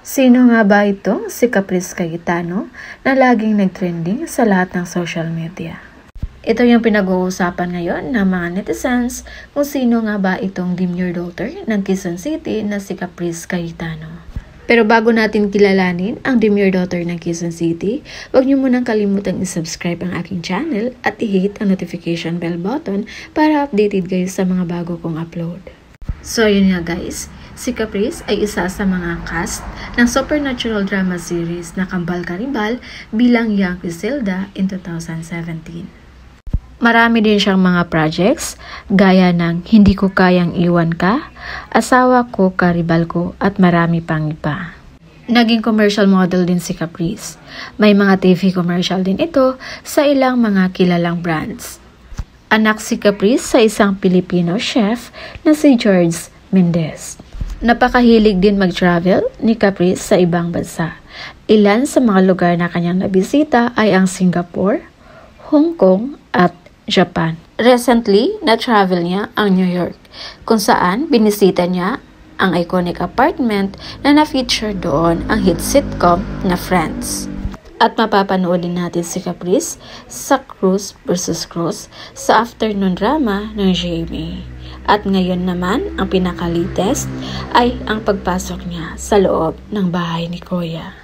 Sino nga ba itong si Caprice Cayetano na laging nagtrending sa lahat ng social media? Ito yung pinag-uusapan ngayon ng mga netizens kung sino nga ba itong demure daughter ng Quezon City na si Caprice Cayetano. Pero bago natin kilalanin ang demure daughter ng Quezon City, huwag niyo munang kalimutang i-subscribe ang aking channel at i-hit ang notification bell button para updated kayo sa mga bago kong upload. So yun nga guys, si Caprice ay isa sa mga cast ng supernatural drama series na Kambal Karibal bilang Young Griselda in 2017. Marami din siyang mga projects gaya ng Hindi Ko Kayang Iwan Ka, Asawa Ko, Karibal Ko at marami pang iba. Naging commercial model din si Caprice. May mga TV commercial din ito sa ilang mga kilalang brands. Anak si Caprice sa isang Pilipino chef na si George Mendez. Napakahilig din mag-travel ni Caprice sa ibang bansa. Ilan sa mga lugar na kanyang nabisita ay ang Singapore, Hong Kong at Japan. Recently, na-travel niya ang New York, kung saan binisita niya ang iconic apartment na na-feature doon ang hit sitcom na Friends. At mapapanood din natin si Caprice sa Cruz vs. Cruz sa afternoon drama ng GMA. At ngayon naman, ang pinaka-latest ay ang pagpasok niya sa loob ng bahay ni Kuya.